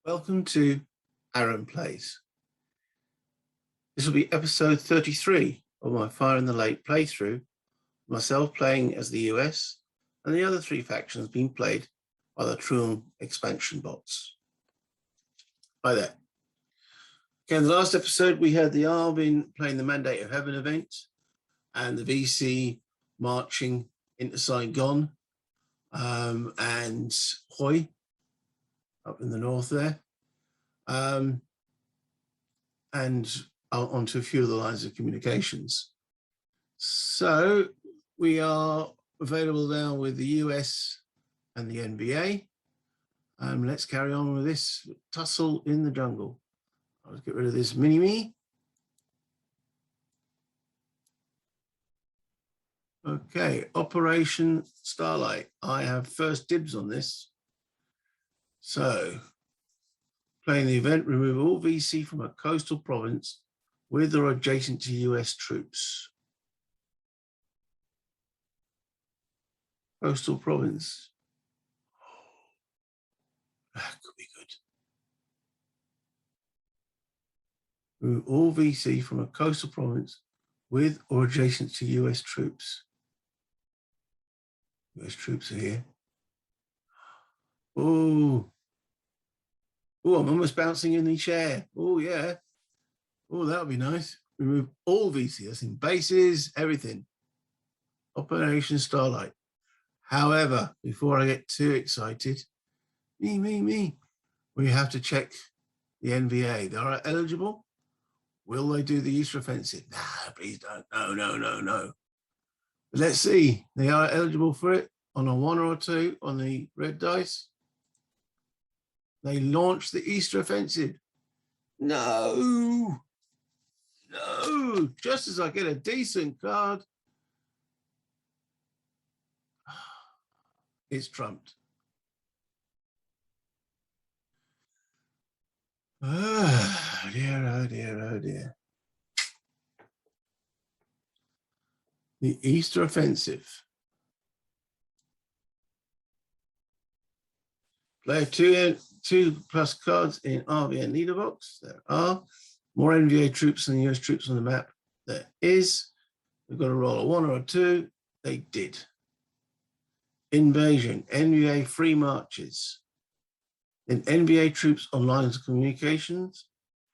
Welcome to Aaron Plays. This will be episode 33 of my Fire in the Lake playthrough, myself playing as the US and the other three factions being played by the Tru'ng expansion bots. Hi there. Okay, in the last episode we had the Arvin playing the Mandate of Heaven event and the VC marching into Saigon and Hoi up in the north there. And onto a few of the lines of communications. So we are available now with the US and the NBA. Let's carry on with this tussle in the jungle. I'll get rid of this mini-me. Okay, Operation Starlight. I have first dibs on this. So, playing the event, remove all VC from a coastal province with or adjacent to US troops. Coastal province. That could be good. Remove all VC from a coastal province with or adjacent to US troops. US troops are here. Oh, I'm almost bouncing in the chair. Oh, yeah. Oh, that would be nice. Remove all VC, that's in bases, everything. Operation Starlight. However, before I get too excited, we have to check the NVA. They are eligible. Will they do the Easter offensive? Nah, please don't. No. But let's see. They are eligible for it on a 1 or a 2 on the red dice. They launched the Easter offensive. No. Just as I get a decent card, it's trumped. Oh dear. The Easter offensive. Play 2+ cards in RVN leader box. There are more NVA troops than US troops on the map. There is. We've got to roll a 1 or a 2. They did. Invasion, NVA free marches. Then NVA troops on lines of communications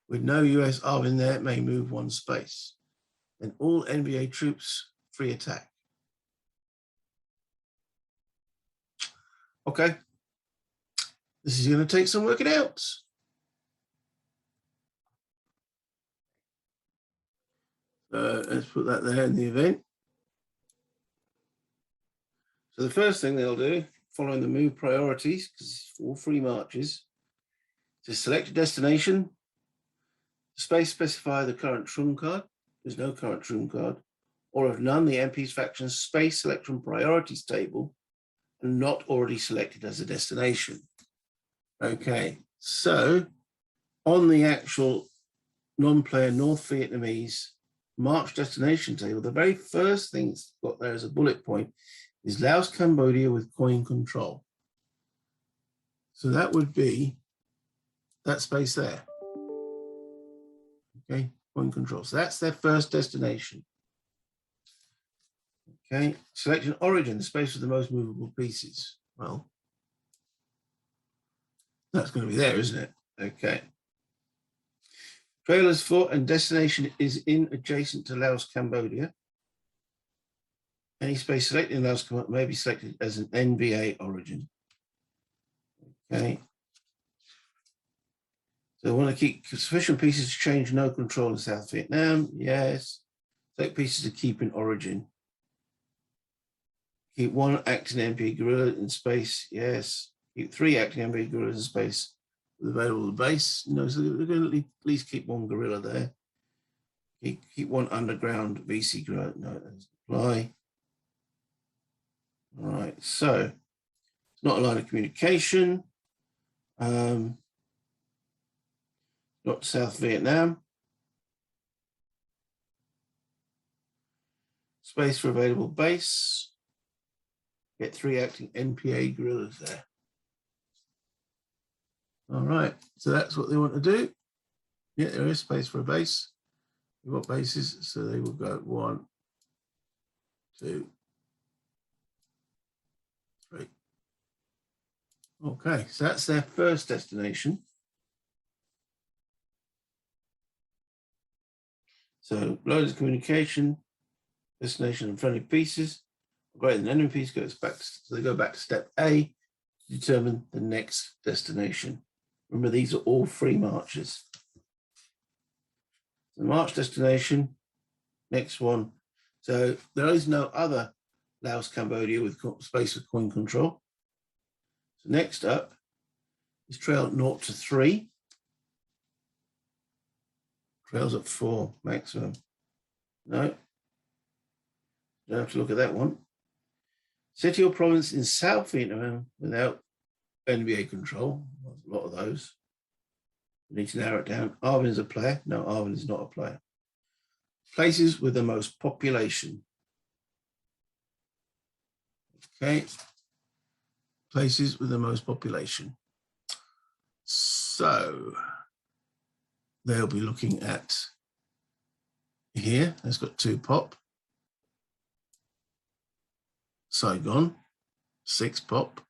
with no US Arvin there may move 1 space. Then all NVA troops free attack. Okay. This is going to take some working out. So let's put that there in the event. So the first thing they'll do, following the move priorities, because it's all free marches, to select a destination, space specify the current Tru'ng card. There's no current Tru'ng card, or if none, the MP's faction's space selection priorities table, and not already selected as a destination. Okay, so on the actual non-player North Vietnamese March destination table, the very first thing it's got there as a bullet point is Laos, Cambodia with coin control. So that would be that space there. Okay, coin control. So that's their first destination. Okay, selection origin, the space with the most movable pieces. Well, that's going to be there, isn't it? Okay. Trailer's foot and destination is in adjacent to Laos, Cambodia. Any space selected in Laos may be selected as an NVA origin. Okay. So I want to keep sufficient pieces to change no control in South Vietnam. Yes. Select pieces to keep in origin. Keep 1 acting MP guerrilla in space. Yes. Keep 3 acting MP guerrillas in space with available base. No, so we're going to at least keep 1 guerrilla there. Keep 1 underground VC guerrilla. No, that's apply. All right, so it's not a line of communication. Not South Vietnam. Space for available base. Get 3 acting NPA guerrillas there. All right, so that's what they want to do. Yeah, there is space for a base. We've got bases, so they will go 1, 2, 3. Okay, so that's their first destination. So loads of communication, destination and friendly pieces. Greater than enemy piece goes back, so they go back to step A to determine the next destination. Remember, these are all free marches. The march destination, next one. So there is no other Laos, Cambodia with space with coin control. So next up is trail 0 to 3. Trails at 4 maximum. No, don't have to look at that one. City or province in South Vietnam without NBA control. There's a lot of those. We need to narrow it down. Arvin is a player. No, Arvin is not a player. Places with the most population. Okay. Places with the most population. So they'll be looking at here. It's got 2 pop. Saigon, 6 pop.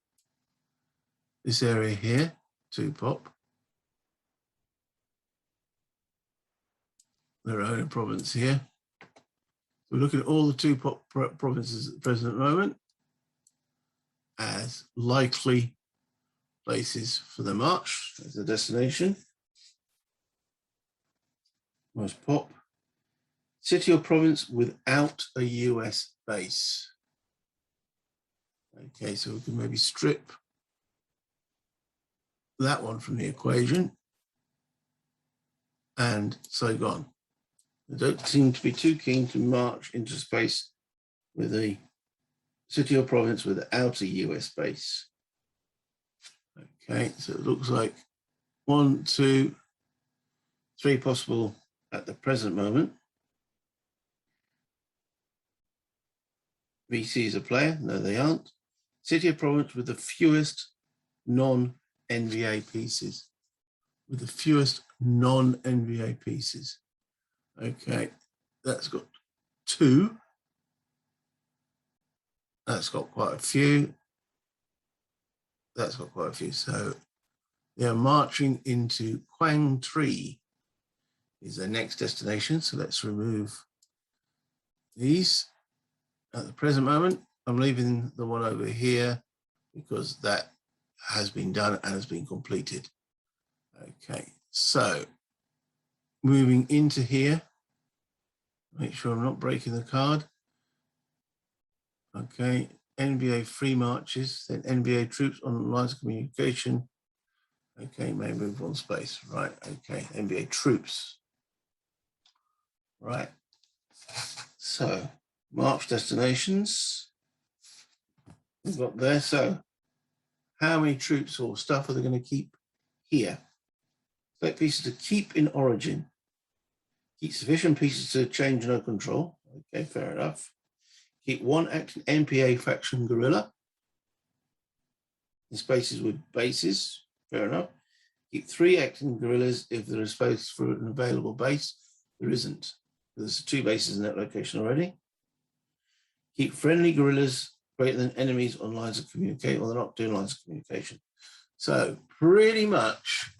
This area here, 2 pop. Their own province here. We're looking at all the 2 pop provinces at the present moment as likely places for the march as the destination. Most pop. City or province without a US base. Okay, so we can maybe strip that one from the equation. And Saigon. They don't seem to be too keen to march into space with a city or province without a US base. Okay, so it looks like 1, 2, 3 possible at the present moment. VC is a player. No, they aren't. City or province with the fewest non-NVA pieces. With the fewest non-NVA pieces. Okay, that's got 2. That's got quite a few. That's got quite a few. So they're marching into Quang Tri is their next destination. So let's remove these. At the present moment, I'm leaving the one over here because that has been done and has been completed. Okay, so moving into here, make sure I'm not breaking the card. Okay, NBA free marches, then NBA troops on lines of communication. Okay, may move on space. Right, okay, NBA troops. Right, so march destinations we've got there. So how many troops or stuff are they going to keep here? Select pieces to keep in origin. Keep sufficient pieces to change no control. Okay, fair enough. Keep 1 active NPA faction guerrilla in spaces with bases. Fair enough. Keep 3 acting guerrillas if there is space for an available base. There isn't. There's 2 bases in that location already. Keep friendly guerrillas greater than enemies on lines of communication. Well, they're not doing lines of communication. So pretty much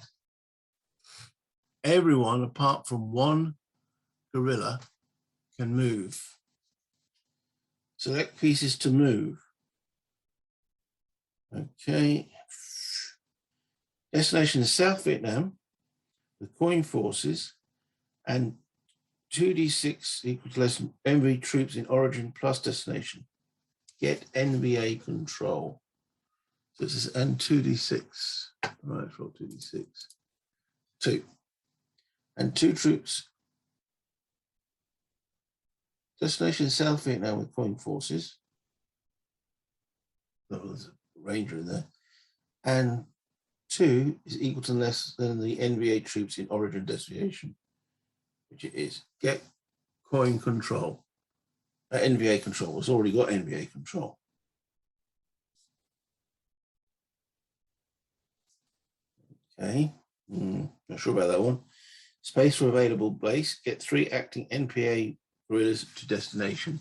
everyone apart from 1 guerrilla can move. Select pieces to move. Okay. Destination is South Vietnam with coin forces and 2d6 equal to less than NV troops in origin plus destination. Get NVA control. So this is and 2d6. Right, for 2d6. 2. And 2 troops. Destination is South Vietnam with coin forces. Oh, there's a ranger in there. And 2 is equal to less than the NVA troops in origin destination, which it is. Get coin control. NVA control. It's already got NVA control. Okay, not sure about that one. Space for available base. Get 3 acting NPA guerrillas to destination.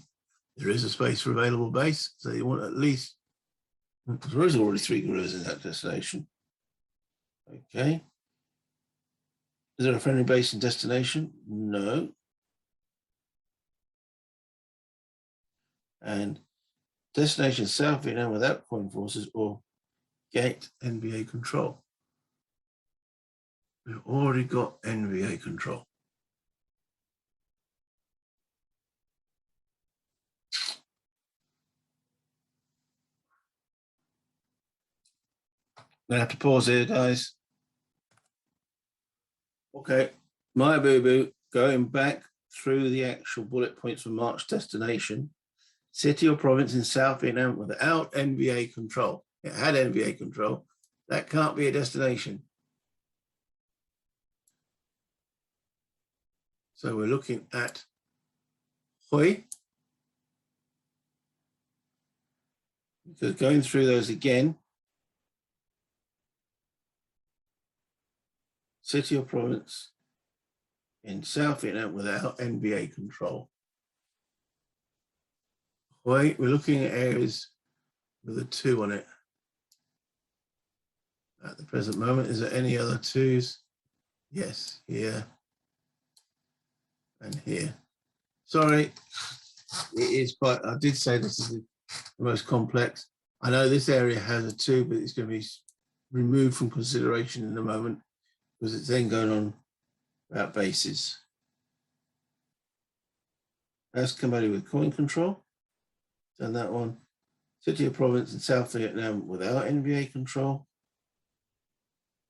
There is a space for available base, so you want at least. There is already 3 guerrillas in that destination. Okay. Is there a friendly base in destination? No. And destination South Vietnam without coin forces or gate NVA control. We've already got NVA control. I'm gonna have to pause here, guys. Okay, my boo-boo, going back through the actual bullet points for March destination, city or province in South Vietnam without NVA control. It had NVA control. That can't be a destination. So we're looking at Hoi. Because going through those again, city or province in South Vietnam without NVA control. Hoi, we're looking at areas with a 2 on it. At the present moment, is there any other 2s? Yes, here and here. Sorry, it is quite, I did say this is the most complex. I know this area has a 2, but it's going to be removed from consideration in a moment because it's then going on about bases. As Cambodia with coin control, done that one. City or province in South Vietnam without NVA control.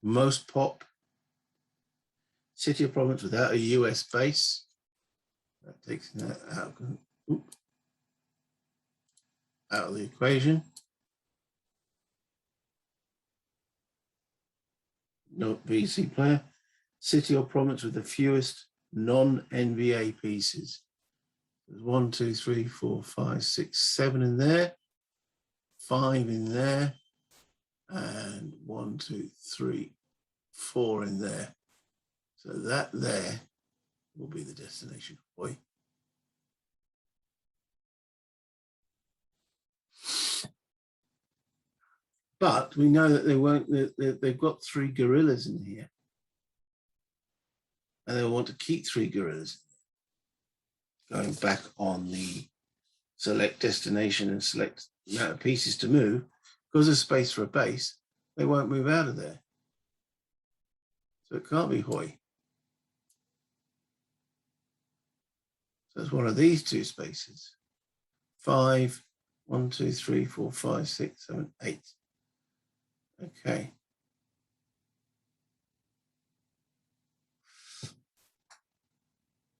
Most pop. City or province without a US base. That takes that out of the equation. No VC player. City or province with the fewest non-NVA pieces. There's 1, 2, 3, 4, 5, 6, 7 in there. 5 in there. And 1, 2, 3, 4 in there. So that there will be the destination. Boy. But we know that they won't. They've got 3 guerrillas in here, and they want to keep 3 guerrillas. Going back on the select destination and select amount of pieces to move, because there's space for a base, they won't move out of there. So it can't be Hoi. So it's one of these 2 spaces. 5, 1, 2, 3, 4, 5, 6, 7, 8. Okay.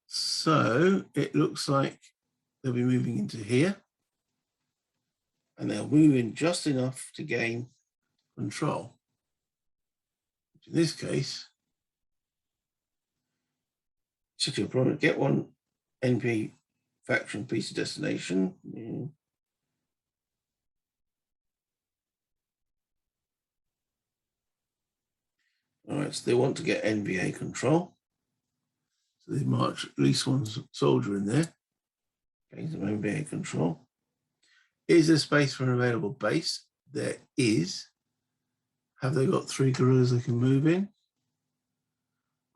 So it looks like they'll be moving into here. And they'll move in just enough to gain control. In this case, city or province, get 1 NP faction piece of destination. All right, so they want to get NVA control. So they march at least 1 soldier in there. Gain some NVA control. Is there space for an available base? There is. Have they got 3 guerrillas they can move in?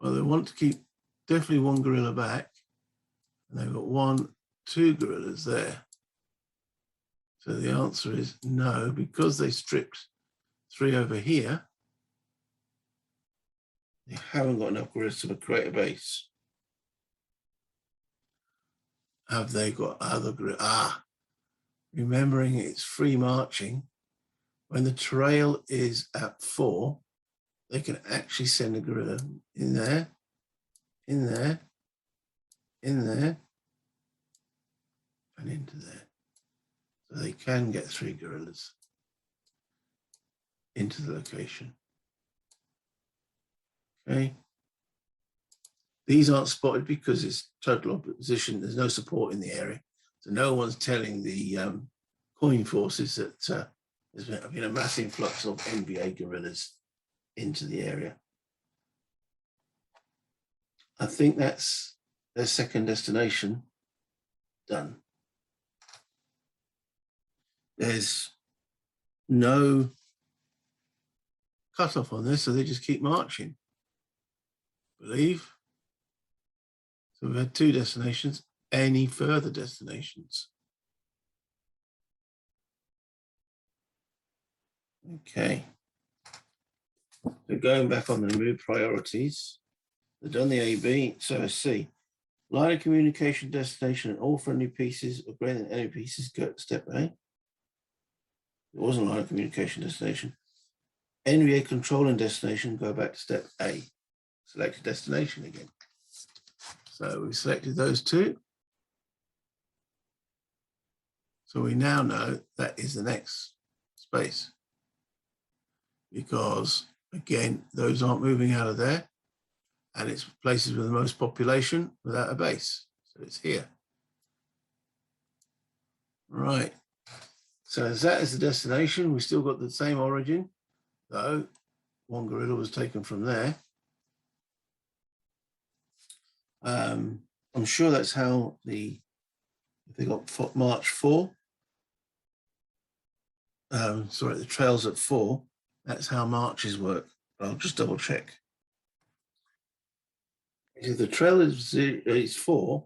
Well, they want to keep definitely 1 guerrilla back. And they've got 1, 2 guerrillas there. So the answer is no, because they stripped 3 over here. They haven't got enough guerrillas to create a base. Have they got other guerrillas? Remembering it's free marching, when the trail is at 4, they can actually send a guerrilla in there, in there, in there, and into there. So they can get 3 guerrillas into the location. Okay. These aren't spotted because it's total opposition. There's no support in the area. So no one's telling the coin forces that there's been a massive influx of NBA guerrillas into the area. I think that's their second destination done. There's no cutoff on this, so they just keep marching, I believe. So we've had 2 destinations. Any further destinations? Okay. So going back on the remove priorities, they've done the AB, so C. Line of communication destination and all friendly pieces or greater than enemy pieces go to step A. It wasn't line of communication destination. NVA control and destination, go back to step A. Select a destination again. So we selected those 2. So we now know that is the next space. Because again, those aren't moving out of there. And it's places with the most population without a base. So it's here. Right. So as that is the destination, we still got the same origin, though 1 gorilla was taken from there. I'm sure that's how if they got March 4, sorry, the trails at 4, that's how marches work. I'll just double check. If the trail is 4,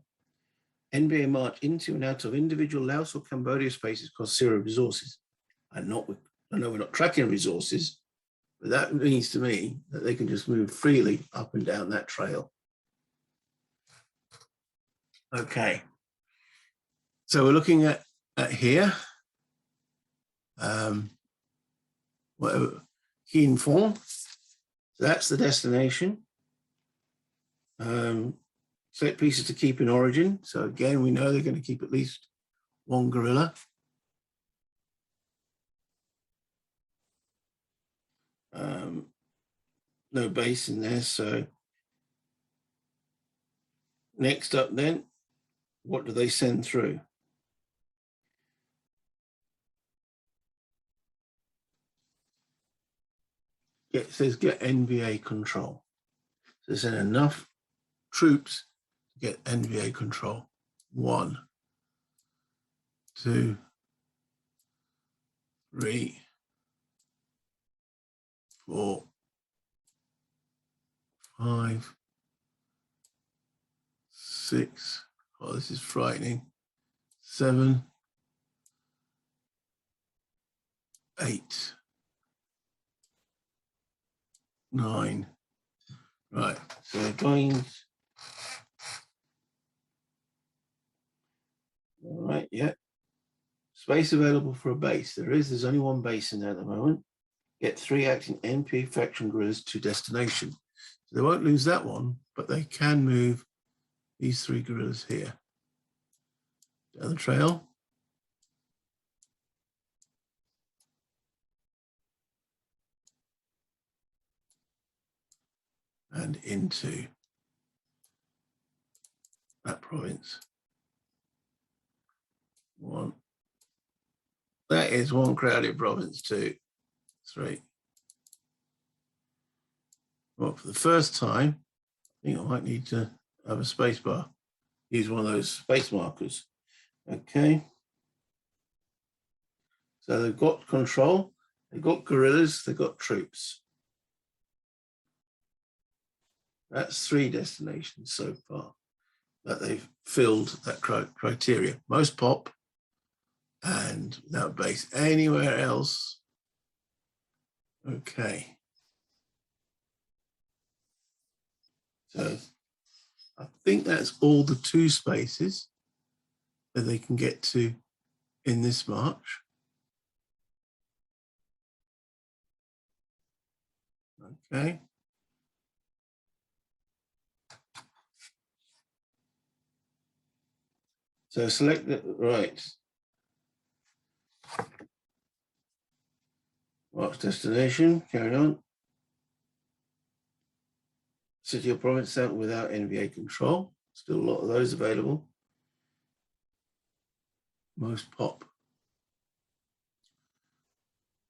NBA march into and out of individual Laos or Cambodia spaces cost 0 resources. I know we're not tracking resources, but that means to me that they can just move freely up and down that trail. Okay. So we're looking at here. Whatever, key in form. So that's the destination. Select pieces to keep in origin. So again, we know they're going to keep at least 1 gorilla. No base in there. So next up then, what do they send through? It says get NVA control. So send enough troops to get NVA control. 1, 2, 3, 4, 5, 6. Oh, this is frightening. 7, 8, 9. Right, so going. All right, yeah. Space available for a base. There's only 1 base in there at the moment. Get 3 acting NP faction gorillas to destination. So they won't lose that one, but they can move these 3 gorillas here. Down the trail. And into that province. 1. That is 1 crowded province, 2, 3. Well, for the first time, I think I might need to have a space bar. Use one of those space markers. Okay. So they've got control, they've got guerrillas, they've got troops. That's 3 destinations so far that they've filled that criteria. Most pop and without base. Anywhere else? Okay. So I think that's all the 2 spaces that they can get to in this march. Okay. So select the right. March destination, carry on. City or province out without NVA control. Still a lot of those available. Most pop.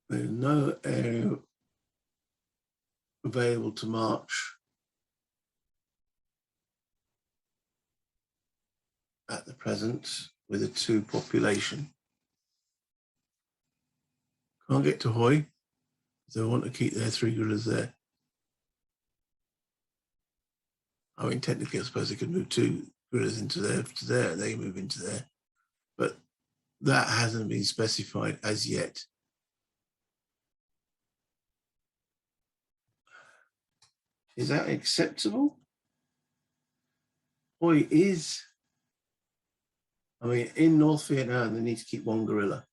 There's no area available to march at the present with a 2 population. Can't get to Hoi, so I want to keep their 3 gorillas there. I mean, technically, I suppose they could move 2 gorillas into there, to there, and they move into there. But that hasn't been specified as yet. Is that acceptable? Hoi is, I mean, in North Vietnam, they need to keep 1 gorilla.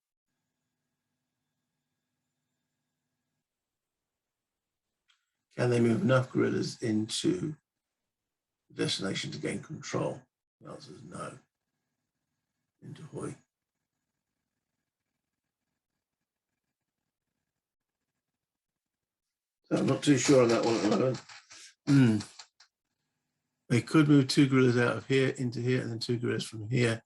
Can they move enough gorillas into the destination to gain control? The answer is no. Into Hoi. So I'm not too sure on that one at the moment. They could move 2 gorillas out of here into here, and then 2 gorillas from here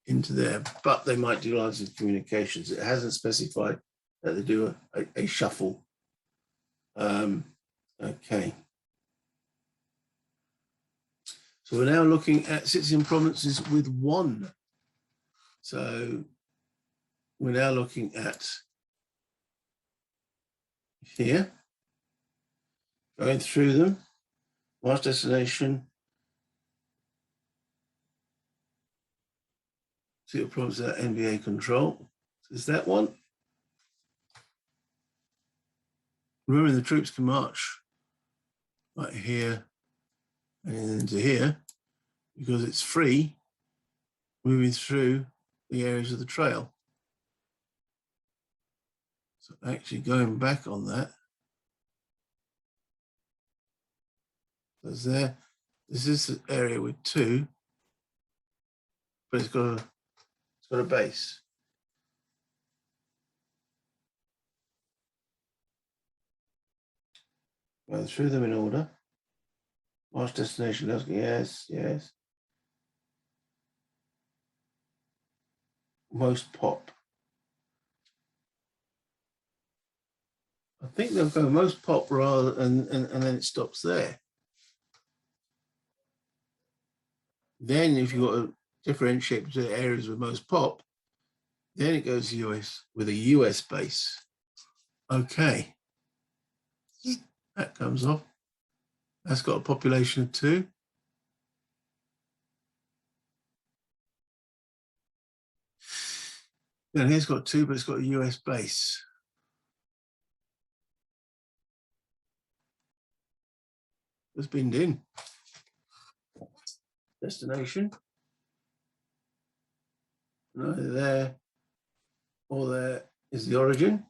into there, but they might do lines of communications. It hasn't specified that they do a shuffle. Okay. So we're now looking at cities and provinces with 1. So we're now looking at here, going through them, March destination, city or province at NBA control. So is that one? Remember, the troops can march right here and into here because it's free moving through the areas of the trail. So actually going back on that, there's there, this is the area with 2, but it's got a base. Going through them in order. March destination, yes, yes. Most pop. I think they'll go most pop rather, and then it stops there. Then if you've got to differentiate between areas with most pop, then it goes US with a US base. Okay. That comes off. That's got a population of 2. And here's got 2, but it's got a US base. It's binned in. Destination. Neither there or there is the origin.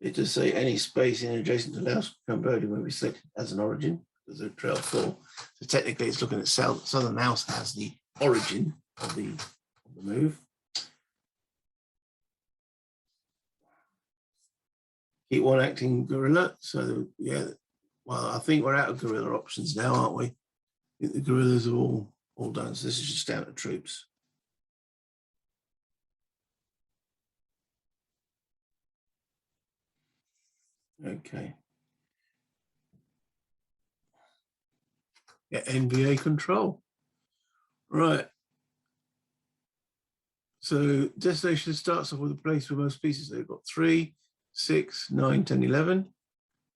It does say any space in adjacent to Laos, Cambodia will be selected as an origin because they're trail 4. So technically it's looking at southern Laos as the origin of the move. Keep 1 acting gorilla. So yeah, well, I think we're out of gorilla options now, aren't we? I think the gorillas are all done. So this is just down to troops. Okay. Yeah, NBA control. Right. So destination starts off with a place for most pieces. They've got 3, 6, 9, 10, 11.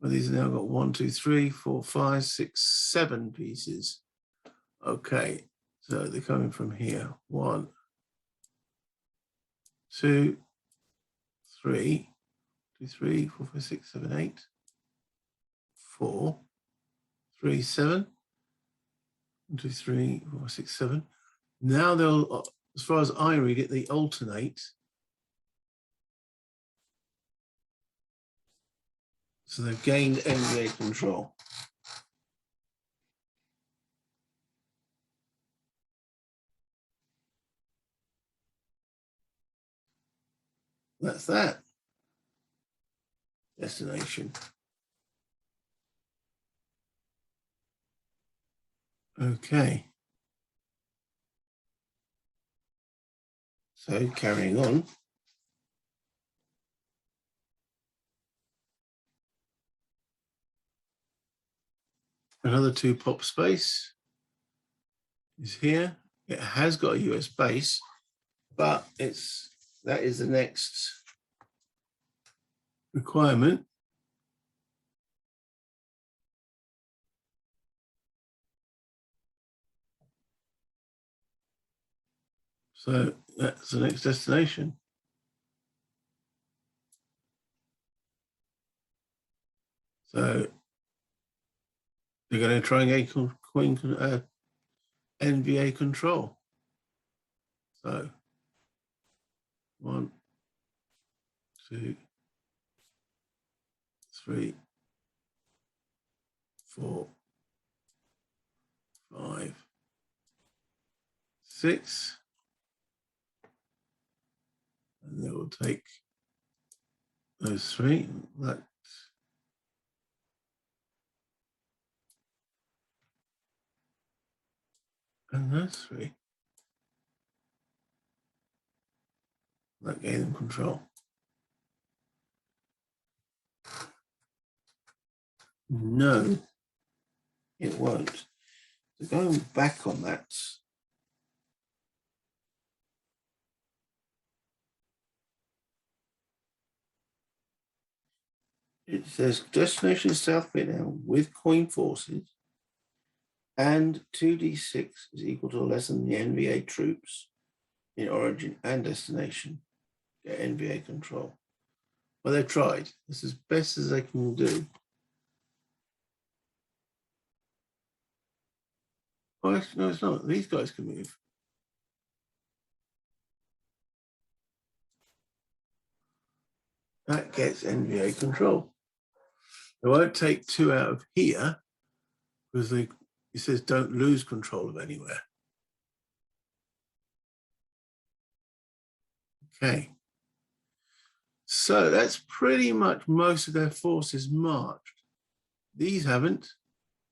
Well, these have now got 1, 2, 3, 4, 5, 6, 7 pieces. Okay, so they're coming from here. 1, 2, 3, 2, 3, 4, 5, 6, 7, 8, 4, 3, 7, 1, 2, 3, 4, 5, 6, 7. Now they'll, as far as I read it, they alternate. So they've gained NBA control. That's that. Destination. Okay. So carrying on. Another 2 pop space is here. It has got a US base, but that is the next requirement. So that's the next destination. So they're going to try and get coin NVA control. So 1, 2, 3, 4, 5, 6, and they will take those 3. That and those 3. That gave them control. No, it won't. So going back on that, it says destination South Vietnam with coin forces and 2d6 is equal to or less than the NVA troops in origin and destination. Get NVA control. Well, they've tried. It's as best as they can do. Oh, no, it's not. These guys can move. That gets NVA control. They won't take 2 out of here because it says don't lose control of anywhere. Okay. So that's pretty much most of their forces marched. These haven't,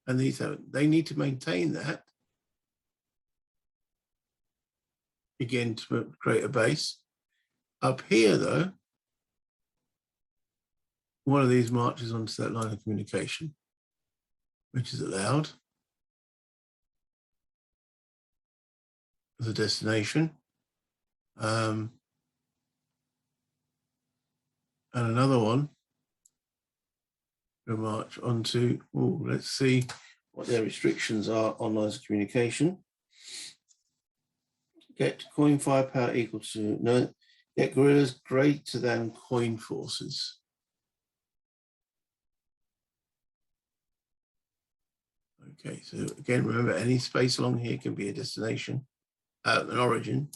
and these haven't. They need to maintain that. Begin to create a base. Up here, though, one of these marches onto that line of communication, which is allowed as a destination. And another one will march onto, let's see what their restrictions are on lines of communication. Get coin firepower equal to, no, get guerrillas greater than coin forces. Okay, so again, remember any space along here can be a destination, an origin.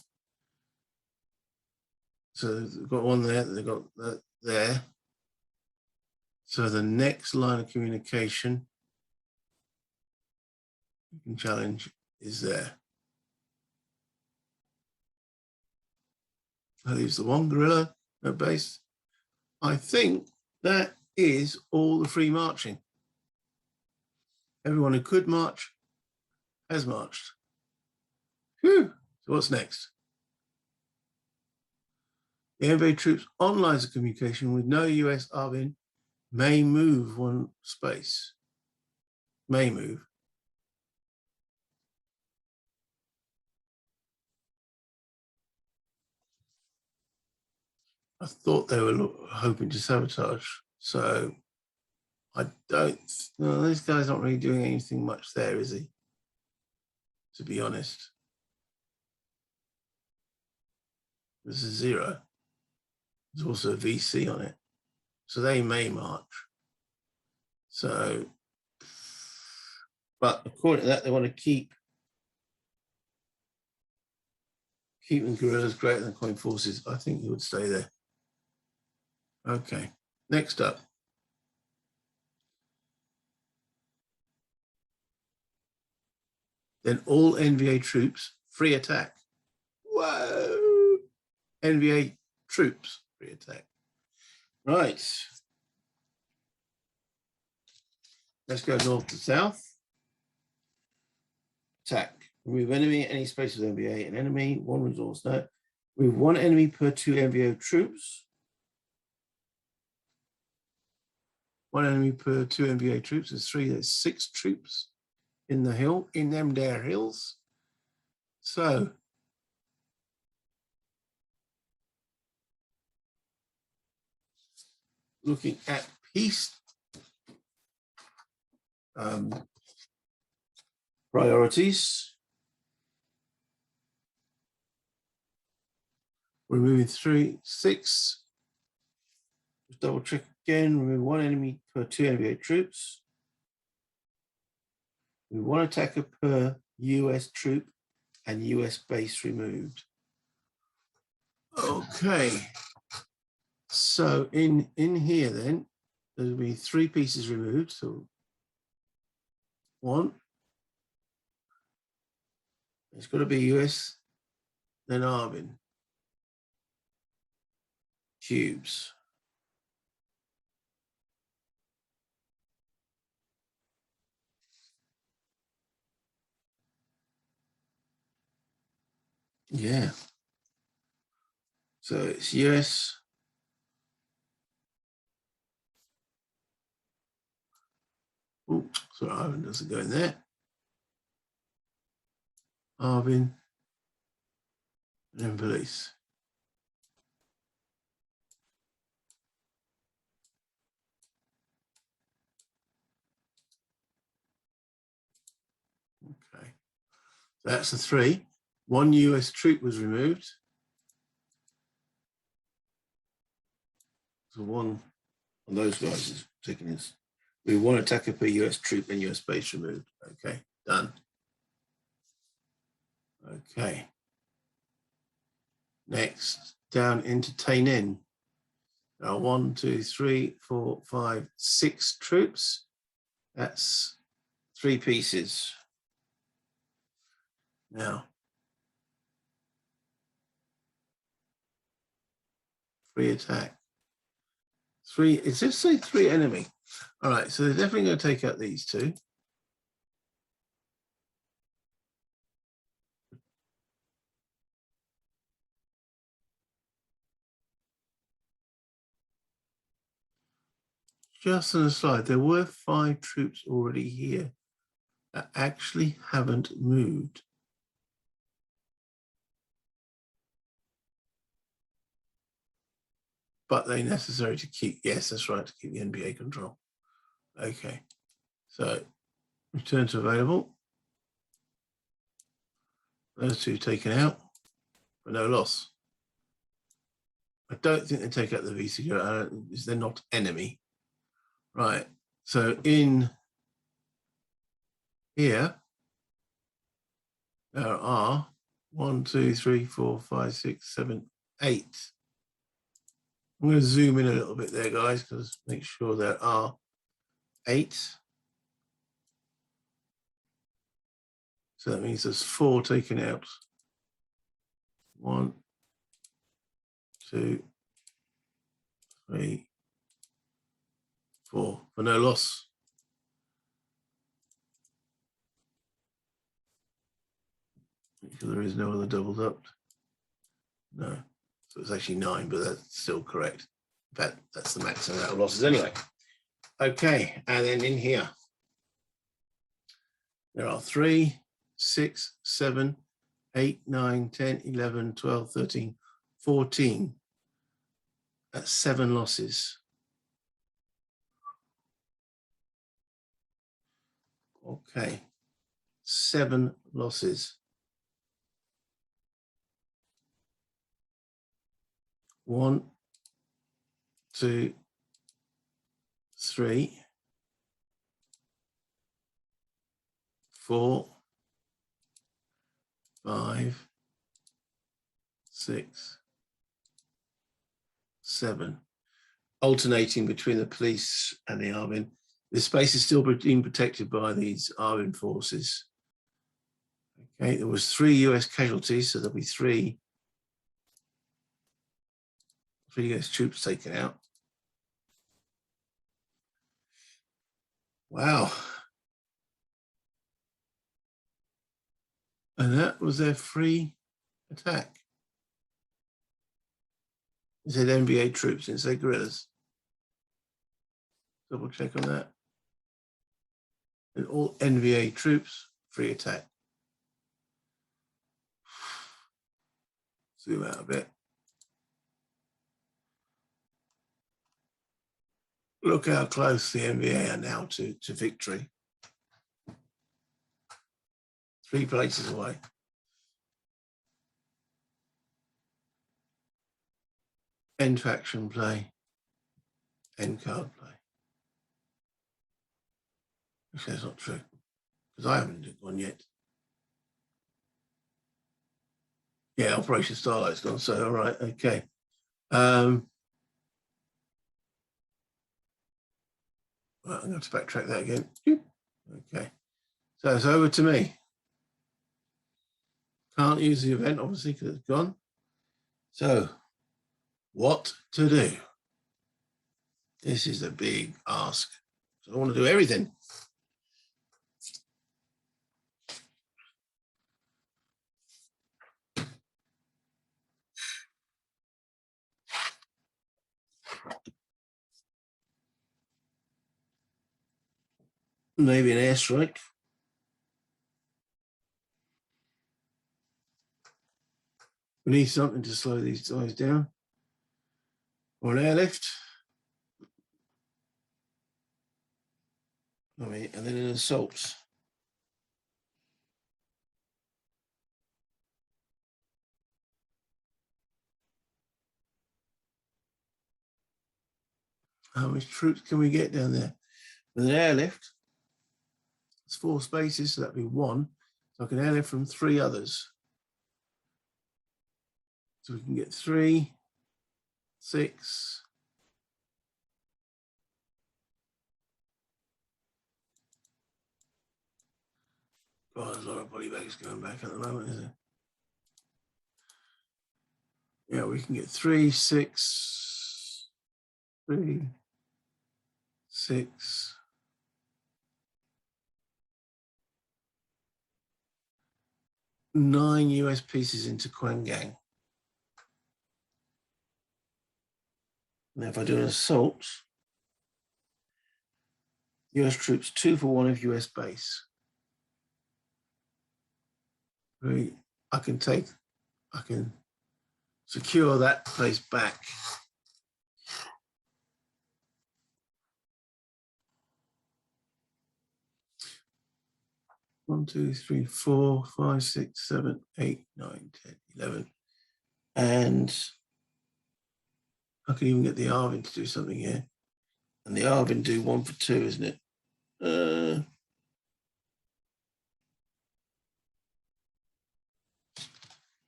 So they've got one there, they've got that there. So the next line of communication you can challenge is there. That leaves the one guerrilla at base. I think that is all the free marching. Everyone who could march has marched. Whew. So what's next? The NVA troops on lines of communication with no US army may move one space. May move. I thought they were hoping to sabotage. So I don't, no, this guy's not really doing anything much there, is he? To be honest. This is 0. There's also a VC on it. So they may march. So, but according to that, they want to keep the guerrillas greater than coin forces. I think he would stay there. Okay, next up. Then all NVA troops, free attack. Whoa! NVA troops, free attack. Right. Let's go north to south. Attack. Remove enemy, any space with NVA, an enemy, 1 resource. No. Remove 1 enemy per 2 NVA troops. 1 enemy per 2 NBA troops. There's 3, there's 6 troops in the hill, in them there hills. So looking at peace priorities, removing 3, 6. Just double check again. Remove 1 enemy per 2 NBA troops. With 1 attacker per US troop and US base removed. Okay. So in here then, there'll be 3 pieces removed. So 1. It's got to be US, then Arvin. Cubes. Yeah. So it's US. Oh, sorry, Arvin doesn't go in there. Arvin, and then police. Okay. So that's the 3. 1 US troop was removed. So 1 of those guys is taking his. We 1 attacker per US troop and US base removed. Okay, done. Okay. Next, down into Tainin. Now 1, 2, 3, 4, 5, 6 troops. That's 3 pieces. Now, 3 attack. 3, it just say 3 enemy. All right, so they're definitely going to take out these 2. Just an aside, there were 5 troops already here that actually haven't moved. But they're necessary to keep, yes, that's right, to keep the NBA control. Okay, so return to available. Those 2 taken out for no loss. I don't think they take out the VC. They're not enemy. Right, so in here, there are 1, 2, 3, 4, 5, 6, 7, 8. I'm going to zoom in a little bit there, guys, because make sure there are 8. So that means there's 4 taken out. 1, 2, 3, 4 for no loss. Because there is no other doubled up. No. So it's actually 9, but that's still correct. In fact, that's the maximum amount of losses anyway. Okay, and then in here, there are 3, 6, 7, 8, 9, 10, 11, 12, 13, 14. That's 7 losses. Okay, 7 losses. 1, 2, 3, 4, 5, 6, 7. Alternating between the police and the Arvin. The space is still being protected by these Arvin forces. Okay, there was 3 US casualties, so there'll be 3 US troops taken out. Wow. And that was their free attack. It said NBA troops, it said guerrillas. Double check on that. And all NVA troops, free attack. Zoom out a bit. Look how close the NVA are now to victory. 3 places away. End faction play. End card play. Actually, that's not true, because I haven't done one yet. Yeah, Operation Starlight's gone, so all right, okay. Right, I'm going to backtrack that again. Okay, so it's over to me. Can't use the event, obviously, because it's gone. So, what to do? This is a big ask. So I want to do everything. Maybe an airstrike. We need something to slow these guys down. Or an airlift. I mean, and then an assault. How much troops can we get down there? With an airlift, it's 4 spaces, so that'd be 1. So I can airlift from 3 others. So we can get 3, 6. God, there's a lot of body bags going back at the moment, isn't there? Yeah, we can get 3, 6, 3, 6. 9 US pieces into Kwangang. Now, if I do an assault, US troops 2 for 1 of US base. I can secure that place back. One, 2, 3, 4, 5, 6, 7, 8, 9, 10, 11. And I can even get the Arvin to do something here. And the Arvin do 1 for 2, isn't it?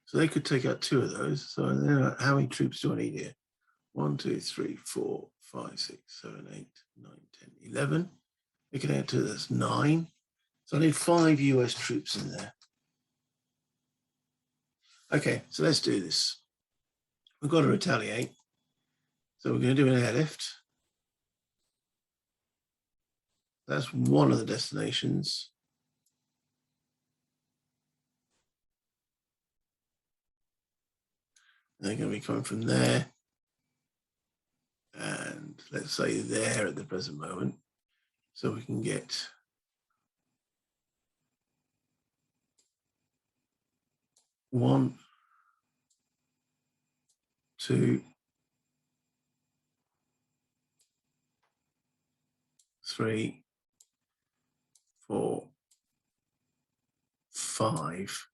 So they could take out 2 of those. So how many troops do I need here? 1, 2, 3, 4, 5, 6, 7, 8, 9, 10, 11. We can add 2, that's 9. So I need 5 US troops in there. Okay, so let's do this. We've got to retaliate. So we're going to do an airlift. That's one of the destinations. They're going to be coming from there. And let's say there at the present moment. So we can get 1, 2, 3, 4, 5.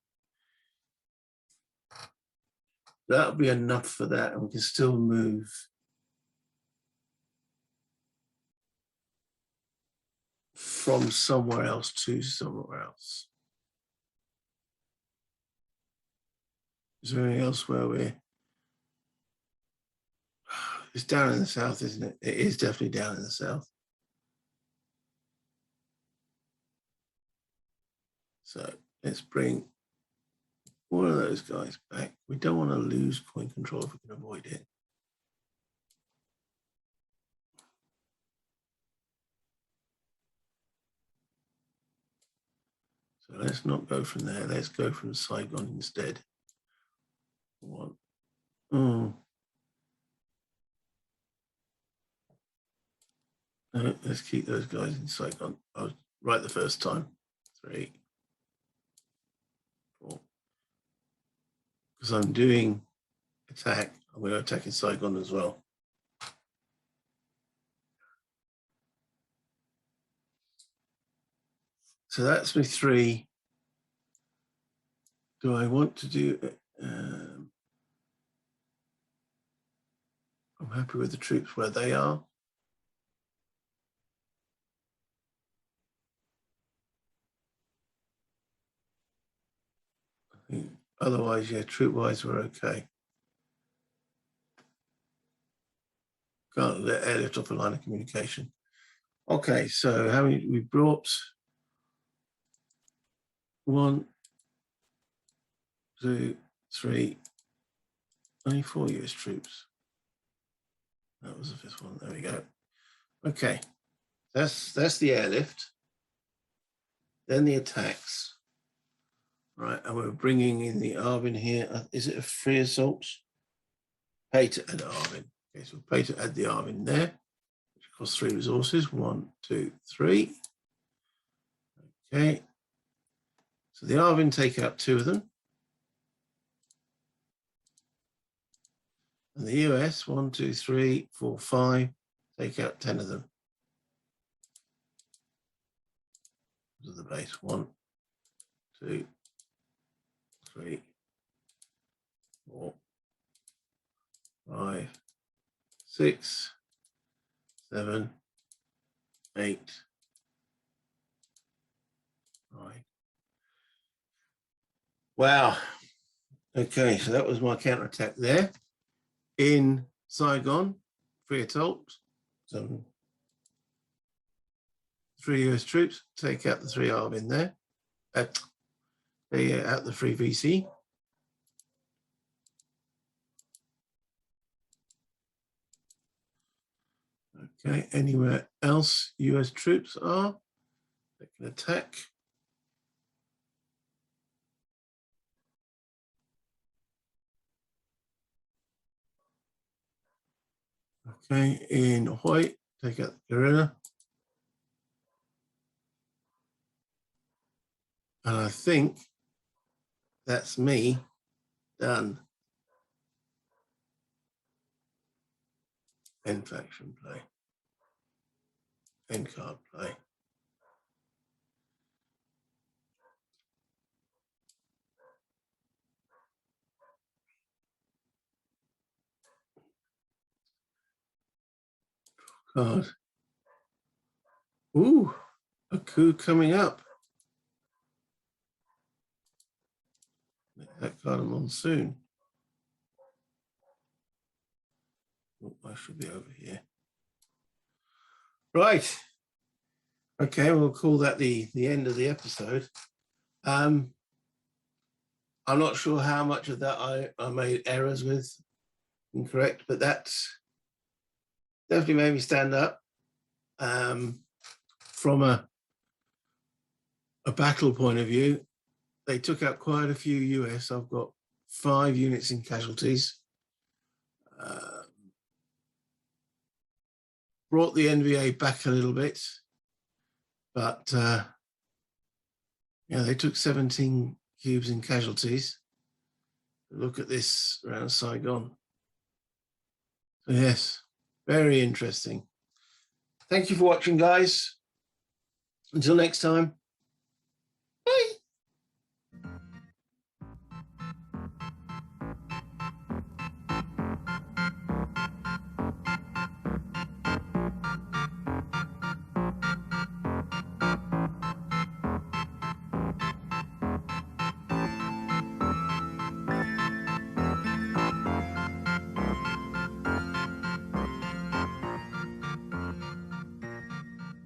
That'll be enough for that, and we can still move from somewhere else to somewhere else. Is there anything else where we're... It's down in the south, isn't it? It is definitely down in the south. So let's bring one of those guys back. We don't want to lose point control if we can avoid it. So let's not go from there. Let's go from Saigon instead. 1. Oh. Let's keep those guys in Saigon. I was right the first time. 3, 4. Because I'm doing attack, I'm going to attack in Saigon as well. So that's my 3. Do I want to do? I'm happy with the troops where they are. I think otherwise, yeah, troop-wise, we're okay. Can't let airlift off a line of communication. Okay, so how many we brought? 1, 2, 3. Only 4 US troops. That was the 5th one. There we go. Okay, that's the airlift. Then the attacks. Right, and we're bringing in the Arvin here. Is it a free assault? Pay to add Arvin. Okay, so we'll pay to add the Arvin there, which costs 3 resources. 1, 2, 3. Okay. So the Arvin take out 2 of them. And the US, 1, 2, 3, 4, 5, take out 10 of them. To the base. 1, 2, 3, 4, 5, 6, 7, 8, 9. Wow. Okay, so that was my counterattack there. In Saigon, free assault. So 3 US troops, take out the 3 Arvin there. They out the 3 VC. Okay, anywhere else US troops are, they can attack. Okay, in white, take out the guerrilla. And I think that's me done. End faction play. End card play. Card. Ooh, a coup coming up. That card a monsoon. Oh, I should be over here. Right. Okay, we'll call that the end of the episode. I'm not sure how much of that I made errors with, incorrect, but that's definitely made me stand up. From a battle point of view, they took out quite a few US. I've got 5 units in casualties. Brought the NVA back a little bit, but yeah, they took 17 cubes in casualties. Look at this around Saigon. So yes, very interesting. Thank you for watching, guys. Until next time.